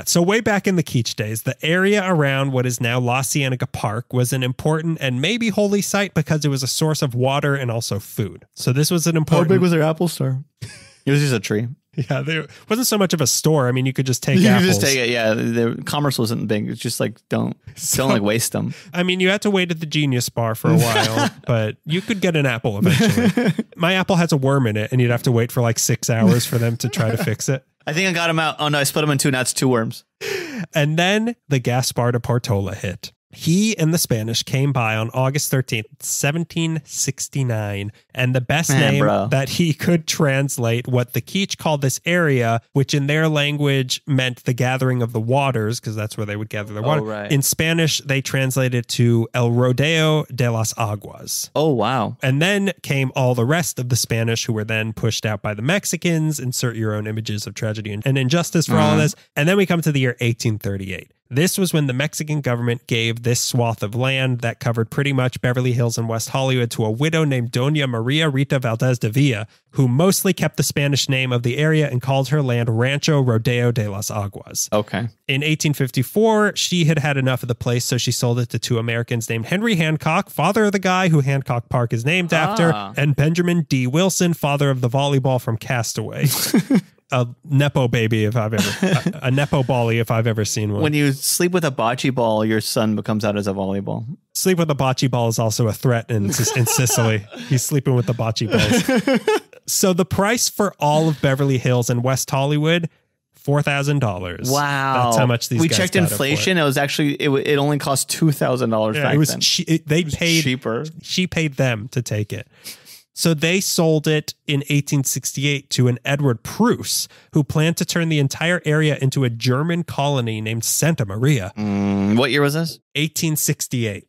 So way back in the Keach days, the area around what is now La Cienega Park was an important and maybe holy site because it was a source of water and also food. So this was an important... How big was their apple store? It was just a tree. Yeah, there wasn't so much of a store. I mean, you could just take apples. You could just take it, yeah. The commerce wasn't big. It's just like, don't like waste them. I mean, you had to wait at the Genius Bar for a while, but you could get an apple eventually. My apple has a worm in it, and you'd have to wait for like 6 hours for them to try to fix it. I think I got them out. Oh, no, I split them in two. Now it's 2 worms. And then the Gaspar de Portola hit. He and the Spanish came by on August 13th, 1769, and the best name that he could translate what the Keach called this area, which in their language meant the gathering of the waters, because that's where they would gather their water. Right. In Spanish, they translated to El Rodeo de las Aguas. Oh, wow. And then came all the rest of the Spanish who were then pushed out by the Mexicans. Insert your own images of tragedy and injustice for all of this. And then we come to the year 1838. This was when the Mexican government gave this swath of land that covered pretty much Beverly Hills and West Hollywood to a widow named Doña Maria Rita Valdez de Villa, who mostly kept the Spanish name of the area and called her land Rancho Rodeo de las Aguas. Okay. In 1854, she had had enough of the place, so she sold it to 2 Americans named Henry Hancock, father of the guy who Hancock Park is named after, and Benjamin D. Wilson, father of the volleyball from Castaway. A nepo baby if I've ever a nepo bally if I've ever seen one. When you sleep with a bocce ball, your son becomes out as a volleyball. Sleep with a bocce ball is also a threat in Sicily. He's sleeping with the bocce balls. So the price for all of Beverly Hills and West Hollywood, $4,000. Wow, that's how much these. We guys checked inflation. It was actually it only cost $2,000 back then. They paid cheaper. She paid them to take it. So they sold it in 1868 to an Edward Pruss, who planned to turn the entire area into a German colony named Santa Maria. What year was this? 1868.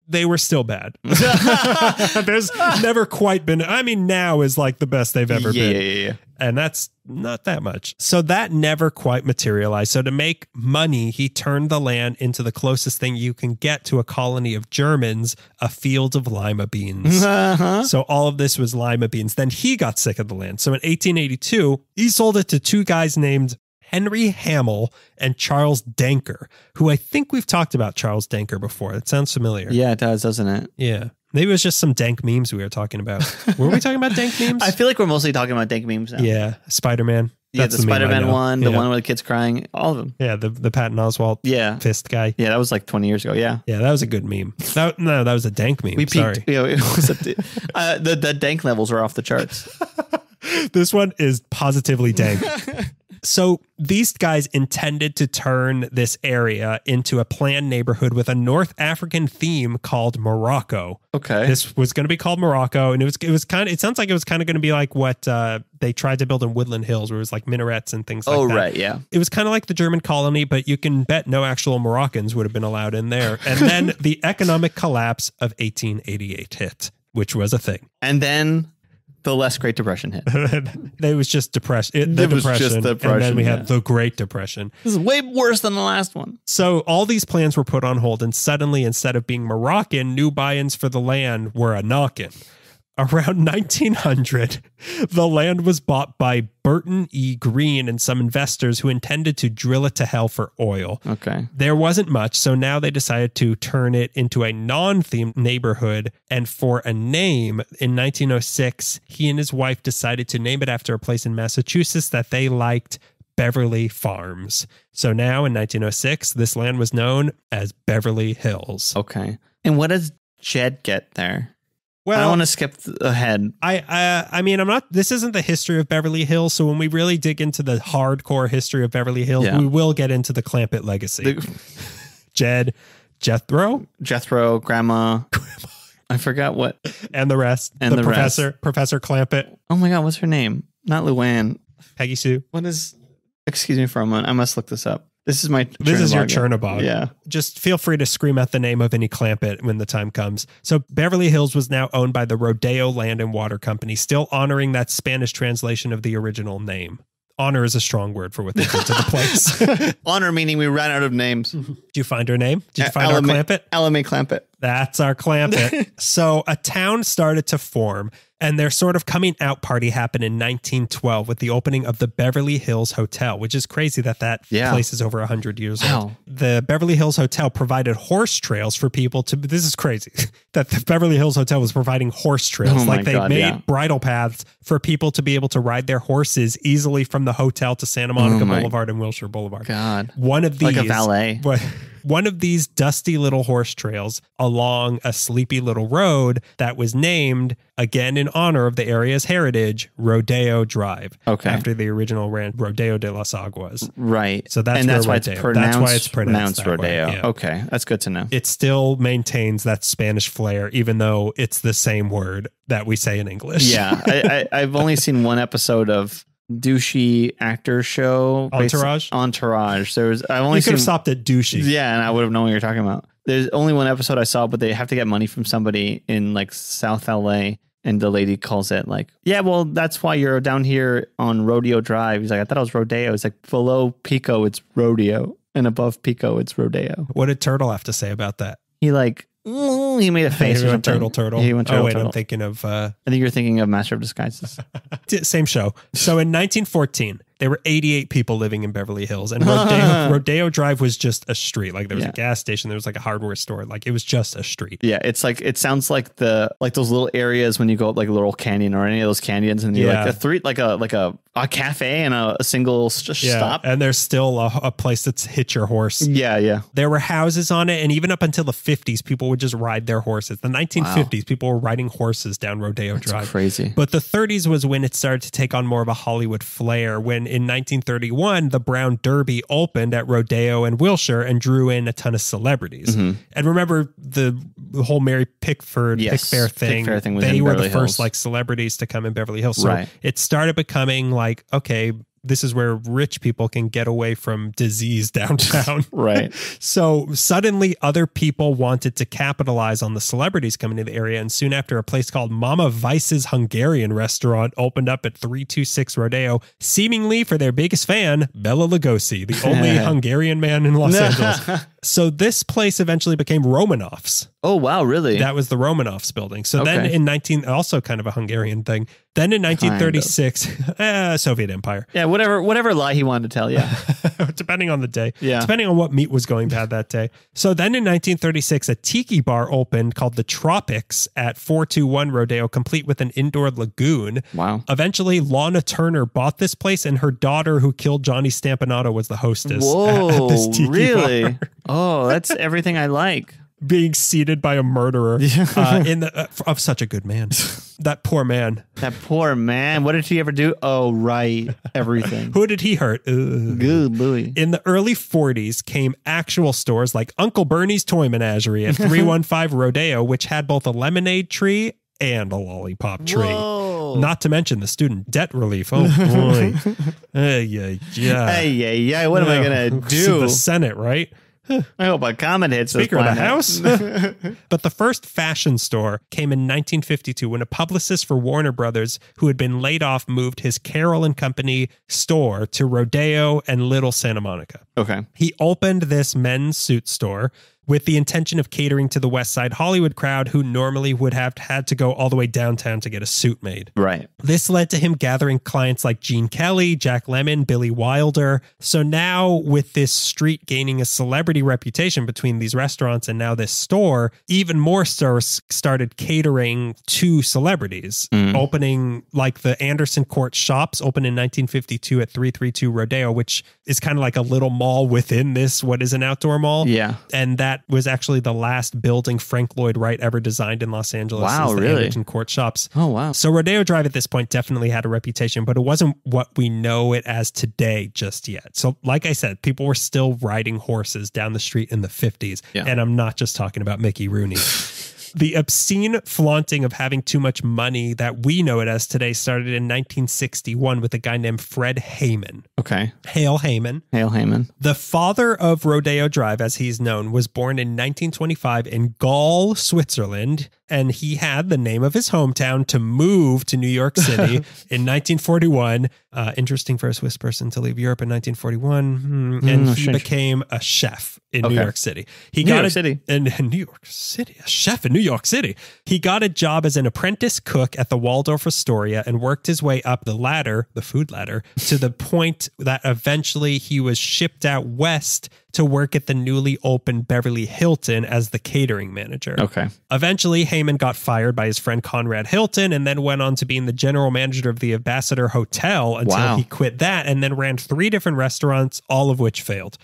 They were still bad. There's never quite been. I mean, now is like the best they've ever been. Yeah. And that's not that much. So that never quite materialized. So to make money, he turned the land into the closest thing you can get to a colony of Germans, a field of lima beans. So all of this was lima beans. Then he got sick of the land. So in 1882, he sold it to 2 guys named Henry Hamill and Charles Denker, who I think we've talked about Charles Denker before. It sounds familiar. Yeah, it does, doesn't it? Yeah. Maybe it was just some dank memes we were talking about. Were we talking about dank memes? I feel like we're mostly talking about dank memes now. Yeah. Spider-Man. Yeah, the Spider-Man one, the one where the kid's crying, all of them. Yeah, the Patton Oswalt fist guy. Yeah, that was like 20 years ago, yeah. Yeah, that was a good meme. That was a dank meme. We peaked. Sorry. You know, it was the dank levels were off the charts. This one is positively dank. So these guys intended to turn this area into a planned neighborhood with a North African theme called Morocco. Okay. This was going to be called Morocco, and it sounds like it was kind of going to be like what they tried to build in Woodland Hills, where it was like minarets and things like that. Oh, right, yeah. It was kind of like the German colony, but you can bet no actual Moroccans would have been allowed in there. And then the economic collapse of 1888 hit, which was a thing. And then the less Great Depression hit. It was just depression. Depression. And then we had the Great Depression. This is way worse than the last one. So all these plans were put on hold, and suddenly, instead of being Moroccan, new buy-ins for the land were a knockin'. Around 1900, the land was bought by Burton E. Green and some investors who intended to drill it to hell for oil. Okay. There wasn't much, so now they decided to turn it into a non-themed neighborhood. And for a name, in 1906, he and his wife decided to name it after a place in Massachusetts that they liked, Beverly Farms. So now in 1906, this land was known as Beverly Hills. Okay. And what does Jed get there? Well, I don't want to skip ahead. I mean, this isn't the history of Beverly Hills. So when we really dig into the hardcore history of Beverly Hills, we will get into the Clampett legacy. Jethro, Grandma. I forgot what. And the rest. And the professor, rest. Professor Clampett. Oh my God, what's her name? Not Luann. Peggy Sue. Excuse me for a moment. I must look this up. This is your Chernobog. Yeah. Just feel free to scream out the name of any Clampett when the time comes. So Beverly Hills was now owned by the Rodeo Land and Water Company, still honoring that Spanish translation of the original name. Honor is a strong word for what they did to the place. Honor meaning we ran out of names. Did you find her name? Did you find our Clampett? LMA Clampett. That's our Clampett. So a town started to form, And their sort of coming out party happened in 1912 with the opening of the Beverly Hills Hotel, which is crazy that place is over 100 years old. The Beverly Hills Hotel provided horse trails for people to, this is crazy, that the Beverly Hills Hotel was providing horse trails. They made bridle paths for people to be able to ride their horses easily from the hotel to Santa Monica Boulevard and Wilshire Boulevard. One of these, like a valet. One of these dusty little horse trails along a sleepy little road that was named, again in honor of the area's heritage, Rodeo Drive. Okay. After the original Rodeo de las Aguas. Right. So that's why it's pronounced Rodeo. Yeah. Okay. That's good to know. It still maintains that Spanish flair, even though it's the same word that we say in English. Yeah. I've only seen one episode of douchey actor show Entourage. You could have stopped at douchey. Yeah, and I would have known what you're talking about. There's only one episode I saw, but they have to get money from somebody in like South LA, and the lady calls it like, yeah, well, that's why you're down here on Rodeo Drive. He's like, I thought it was Rodeo. It's like below Pico, it's Rodeo, and above Pico, it's Rodeo. What did Turtle have to say about that? He made a face or something. Turtle. He went turtle. I'm thinking of... I think you're thinking of Master of Disguises. Same show. So in 1914, there were 88 people living in Beverly Hills, and Rodeo Drive was just a street. Like there was a gas station, there was like a hardware store. Like it was just a street. Yeah, it's like, it sounds like those little areas when you go up like a little canyon or any of those canyons, and you're like a cafe and a single stop. And there's still a place that's hitch your horse. Yeah. There were houses on it, and even up until the 50s, people would just ride their horses. The 1950s, people were riding horses down Rodeo Drive. Crazy. But the 30s was when it started to take on more of a Hollywood flair, when in 1931, the Brown Derby opened at Rodeo and Wilshire and drew in a ton of celebrities. Mm-hmm. And remember the whole Mary Pickford Pick Fair thing. They were the first like celebrities to come in Beverly Hills. So it started becoming like, okay, this is where rich people can get away from disease downtown. Right. So suddenly other people wanted to capitalize on the celebrities coming to the area. And soon after, a place called Mama Vice's Hungarian restaurant opened up at 326 Rodeo, seemingly for their biggest fan, Bela Lugosi, the only Hungarian man in Los Angeles. So this place eventually became Romanoff's. Oh, wow. Really? That was the Romanoff's building. So then in also kind of a Hungarian thing. Then in 1936, Soviet Empire. Yeah, whatever lie he wanted to tell, yeah. Depending on the day. Yeah. Depending on what meat was going bad that day. So then in 1936, a tiki bar opened called the Tropics at 421 Rodeo, complete with an indoor lagoon. Wow. Eventually, Lana Turner bought this place, and her daughter, who killed Johnny Stampinato, was the hostess at this tiki bar. Oh, that's everything I like. Being seated by a murderer of such a good man. That poor man. What did he ever do? Oh, right. Everything. Who did he hurt? Good boy. In the early 40s came actual stores like Uncle Bernie's Toy Menagerie at 315 Rodeo, which had both a lemonade tree and a lollipop tree. Whoa. Not to mention the student debt relief. Oh, boy. Hey, what am I going to do? The Senate, right? I hope a comment hits Speaker of the House. But the first fashion store came in 1952 when a publicist for Warner Brothers who had been laid off moved his Carroll and Company store to Rodeo and Little Santa Monica. Okay. He opened this men's suit store with the intention of catering to the West Side Hollywood crowd who normally would have had to go all the way downtown to get a suit made. Right. This led to him gathering clients like Gene Kelly, Jack Lemmon, Billy Wilder. So now with this street gaining a celebrity reputation between these restaurants and now this store, even more stores started catering to celebrities, opening like the Anderson Court Shops opened in 1952 at 332 Rodeo, which is kind of like a little mall within this, what is an outdoor mall. Yeah. And that was actually the last building Frank Lloyd Wright ever designed in Los Angeles. Wow, the really? Anderson Court Shops. Oh, wow. So Rodeo Drive at this point definitely had a reputation, but it wasn't what we know it as today just yet. So like I said, people were still riding horses down the street in the 50s. Yeah. And I'm not just talking about Mickey Rooney. The obscene flaunting of having too much money that we know it as today started in 1961 with a guy named Fred Heyman. Okay. Hail Heyman. Hail Heyman. The father of Rodeo Drive, as he's known, was born in 1925 in Gaul, Switzerland. And he had the name of his hometown to move to New York City in 1941. Interesting for a Swiss person to leave Europe in 1941. And he became a chef in New York City. In New York City, a chef in New York City. He got a job as an apprentice cook at the Waldorf Astoria and worked his way up the ladder, the food ladder, to the point that eventually he was shipped out west to work at the newly opened Beverly Hilton as the catering manager. Okay. Eventually, Heyman got fired by his friend Conrad Hilton and then went on to being the general manager of the Ambassador Hotel until he quit that and then ran 3 different restaurants, all of which failed.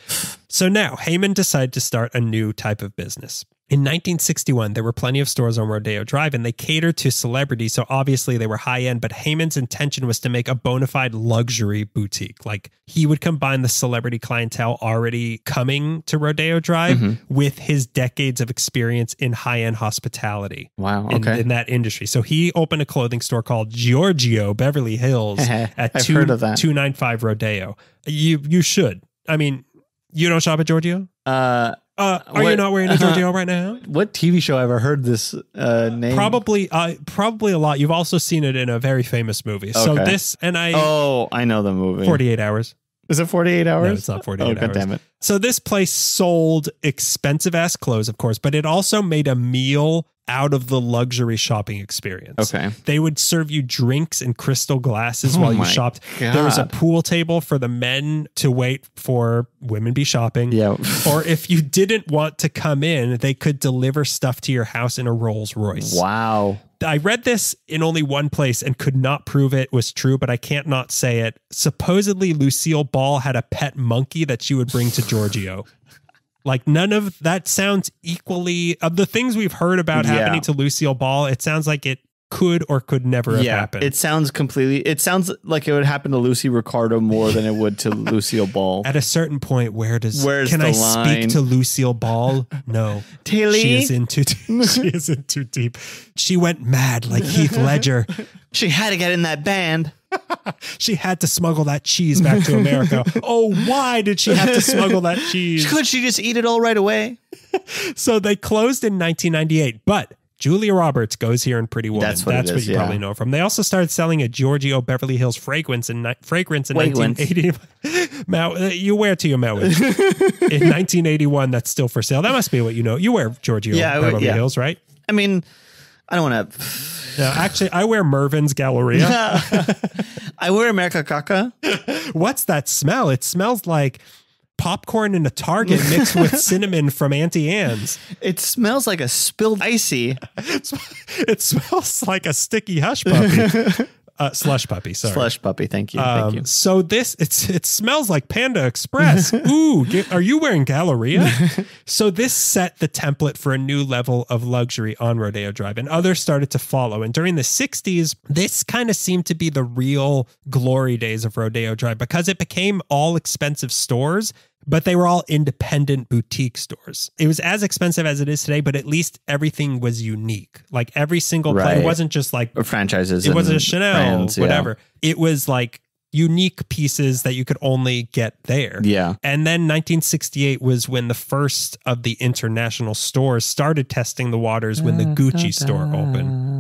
So now Heyman decided to start a new type of business. In 1961, there were plenty of stores on Rodeo Drive and they catered to celebrities. So obviously they were high end, but Heyman's intention was to make a bona fide luxury boutique. Like he would combine the celebrity clientele already coming to Rodeo Drive with his decades of experience in high end hospitality. Wow. Okay. In that industry. So he opened a clothing store called Giorgio Beverly Hills at 295 Rodeo. You should. I mean, you don't shop at Giorgio? Are you not wearing a Giorgio right now? What TV show ever heard this name? Probably a lot. You've also seen it in a very famous movie. Okay. So this, and I know the movie. 48 Hours. Is it 48 Hours? No, it's not 48 hours. God damn it. So this place sold expensive ass clothes, of course, but it also made a meal out of the luxury shopping experience. Okay. They would serve you drinks in crystal glasses while you shopped. God. There was a pool table for the men to wait for women be shopping. Yeah. Or if you didn't want to come in, they could deliver stuff to your house in a Rolls Royce. Wow. I read this in only one place and could not prove it was true, but I can't not say it. Supposedly, Lucille Ball had a pet monkey that she would bring to Giorgio. Like none of that sounds equally of the things we've heard about happening to Lucille Ball. It sounds like it could or could never have happened. It sounds like it would happen to Lucy Ricardo more than it would to Lucille Ball. At a certain point, where's can I line? Speak to Lucille Ball? No. Tilly? She is in too deep. She went mad like Heath Ledger. She had to get in that band. She had to smuggle that cheese back to America. Oh, why did she have to smuggle that cheese? Could she just eat it all right away? So they closed in 1998, but Julia Roberts goes here in Pretty Woman. That's what you probably know from. They also started selling a Giorgio Beverly Hills fragrance in 1980. You wear to your marriage. In 1981, that's still for sale. That must be what you know. You wear Giorgio Beverly Hills, right? I mean, I don't want to... No, actually, I wear Mervyn's Galleria. I wear America Caca. What's that smell? It smells like popcorn in a Target mixed with cinnamon from Auntie Anne's. It smells like a spilled icy. It smells like a sticky hush puppy. Slush puppy, sorry. Slush puppy, thank you. Thank you. So it smells like Panda Express. Ooh, are you wearing Galleria? So this set the template for a new level of luxury on Rodeo Drive, and others started to follow. And during the 60s, this kind of seemed to be the real glory days of Rodeo Drive because it became all expensive stores, but they were all independent boutique stores. It was as expensive as it is today, but at least everything was unique. Like every single place, it wasn't just like franchises. It wasn't a Chanel, brands, whatever. Yeah. It was like unique pieces that you could only get there. Yeah. And then 1968 was when the first of the international stores started testing the waters when the Gucci store opened.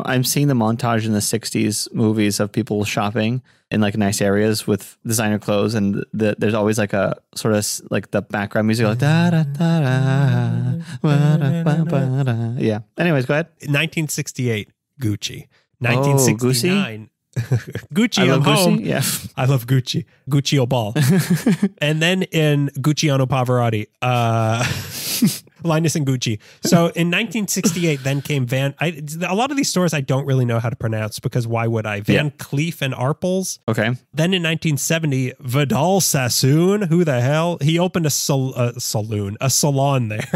I'm seeing the montage in the 60s movies of people shopping in like nice areas with designer clothes, and there's always like a sort of like the background music like da da da da. Yeah. Anyways, go ahead. 1968, Gucci. 1969. Gucci, I'm home. Gucci? Yeah. I love Gucci. Gucci Ball. And then in Gucciano Pavarotti, Linus and Gucci. So in 1968, then came a lot of these stores I don't really know how to pronounce because why would I? Van Cleef and Arpels. Okay. Then in 1970, Vidal Sassoon, who the hell? He opened a salon there.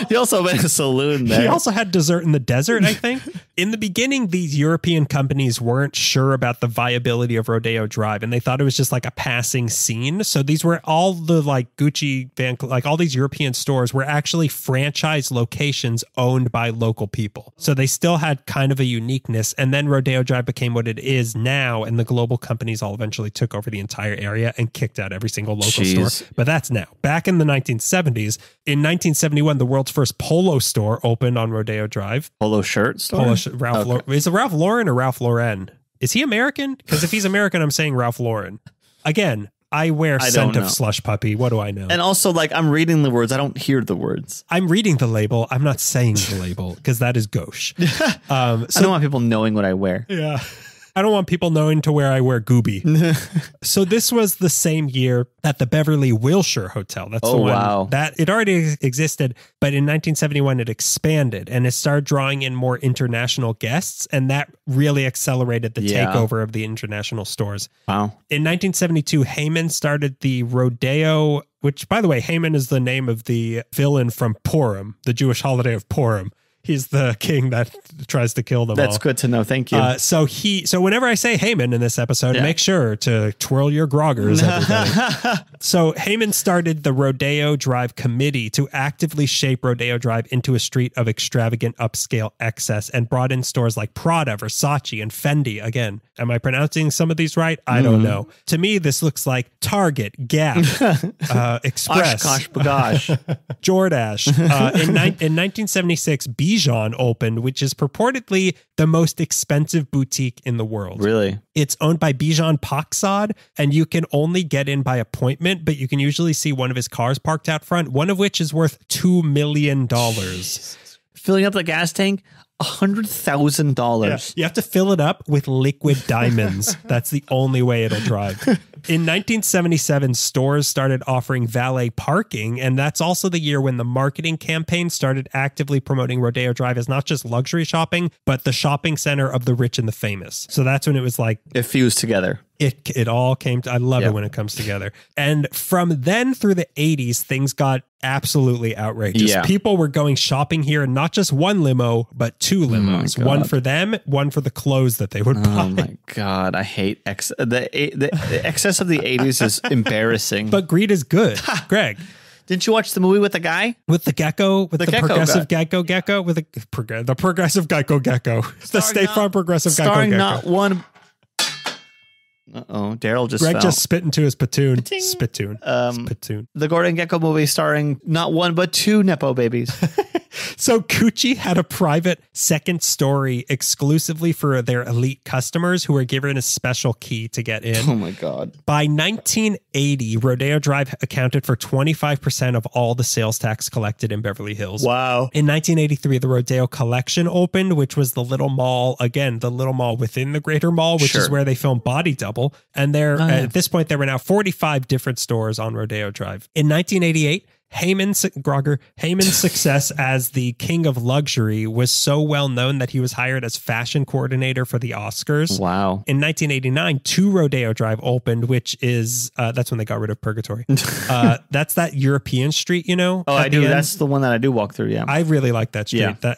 He also opened a saloon there. He also had Dessert in the Desert, I think. In the beginning, these European companies weren't sure about the viability of Rodeo Drive, and they thought it was just like a passing scene. So these were all the like Gucci, like all these European stores were actually franchise locations owned by local people. So they still had kind of a uniqueness. And then Rodeo Drive became what it is now, and the global companies all eventually took over the entire area and kicked out every single local store. But that's now. Back in the 1970s, in 1971, the world's first polo store opened on Rodeo Drive. Polo shirt store? Is it Ralph Lauren or Ralph Lauren? Is he American? Because if he's American, I'm saying Ralph Lauren. Again, I wear scent of slush puppy. What do I know? And also, like, I'm reading the words. I don't hear the words. I'm reading the label. I'm not saying the label because that is gauche. So, I don't want people knowing what I wear. Yeah. I don't want people knowing to where I wear Gooby. So this was the same year that the Beverly Wilshire Hotel. That's the one that it already existed, but in 1971 it expanded and it started drawing in more international guests, and that really accelerated the takeover of the international stores. Wow. In 1972, Haman started the Rodeo, which, by the way, Haman is the name of the villain from Purim, the Jewish holiday of Purim. He's the king that tries to kill them all. That's good to know. Thank you. So whenever I say Haman in this episode, make sure to twirl your groggers, everybody. So Haman started the Rodeo Drive Committee to actively shape Rodeo Drive into a street of extravagant upscale excess, and brought in stores like Prada, Versace, and Fendi. Again, am I pronouncing some of these right? I don't know. To me, this looks like Target, Gap, Express, Oshkosh Bagosh, Jordache. In 1976, Bijan opened, which is purportedly the most expensive boutique in the world. Really? It's owned by Bijan Paksad, and you can only get in by appointment, but you can usually see one of his cars parked out front, one of which is worth $2 million. Jesus. Filling up the gas tank? $100,000. Yeah, you have to fill it up with liquid diamonds. That's the only way it'll drive. In 1977, stores started offering valet parking, and that's also the year when the marketing campaign started actively promoting Rodeo Drive as not just luxury shopping, but the shopping center of the rich and the famous. So that's when it was like... It fused together. It all came to... I love it when it comes together. And from then through the 80s, things got absolutely outrageous. Yeah. People were going shopping here, and not just one limo, but two limos. One for them, one for the clothes that they would buy. Oh my God. I hate the excess of the 80s is embarrassing. But greed is good. Greg. Didn't you watch the movie with the guy? With the gecko? With the progressive gecko? With the progressive gecko. The State Farm progressive gecko. Starring not one... Uh-oh, Daryl just Greg fell. just spit into his spittoon. Ting. Spittoon. Spittoon. The Gordon Gekko movie starring not one, but two Nepo babies. So Gucci had a private second story exclusively for their elite customers who were given a special key to get in. Oh my God. By 1980, Rodeo Drive accounted for 25% of all the sales tax collected in Beverly Hills. Wow. In 1983, the Rodeo Collection opened, which was the little mall, again, the little mall within the greater mall, which is where they filmed Body Double. And at this point, there were now 45 different stores on Rodeo Drive. In 1988, Haman's success as the king of luxury was so well known that he was hired as fashion coordinator for the Oscars. Wow. In 1989, two Rodeo Drive opened, which is, that's when they got rid of Purgatory. That's that European street, you know? Oh, I do. That's the one that I do walk through, yeah. I really like that street. Yeah.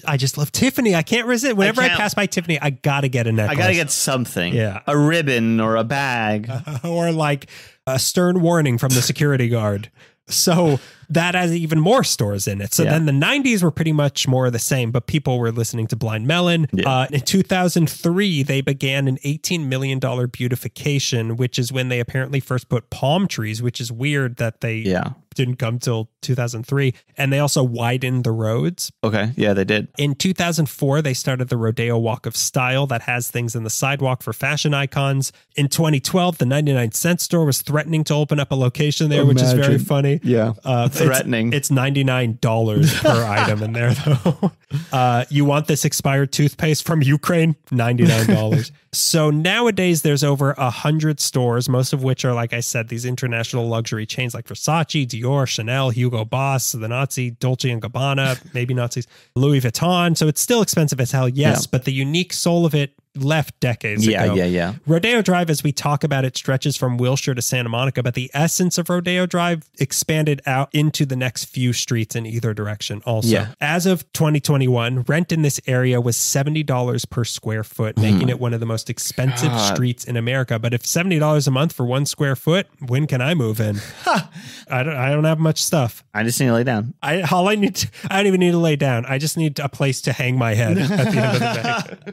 I just love Tiffany. I can't resist. Whenever I pass by Tiffany, I got to get a necklace. I got to get something. Yeah. A ribbon or a bag. Or like a stern warning from the security guard. So that has even more stores in it. So then the 90s were pretty much more the same, but people were listening to Blind Melon. Yeah. In 2003, they began an $18 million beautification, which is when they apparently first put palm trees, which is weird that they didn't come till 2003. And they also widened the roads. Okay. Yeah, they did. In 2004, they started the Rodeo Walk of Style that has things in the sidewalk for fashion icons. In 2012, the 99-cent store was threatening to open up a location there, which is very funny. Yeah. Threatening. It's $99 per item in there, though. You want this expired toothpaste from Ukraine? $99. So nowadays, there's over 100 stores, most of which are, like I said, these international luxury chains like Versace, Dior, Chanel, Hugo Boss, the Nazi, Dolce & Gabbana, maybe Nazis, Louis Vuitton. So it's still expensive as hell, yes, but the unique soul of it left decades ago. Yeah. Rodeo Drive, as we talk about it, stretches from Wilshire to Santa Monica, but the essence of Rodeo Drive expanded out into the next few streets in either direction also. Yeah. As of 2021, rent in this area was $70 per square foot, making it one of the most expensive streets in America. But if $70 a month for 1 square foot, when can I move in? I don't have much stuff. I just need to lay down. I don't even need to lay down. I just need a place to hang my head at the end of the day.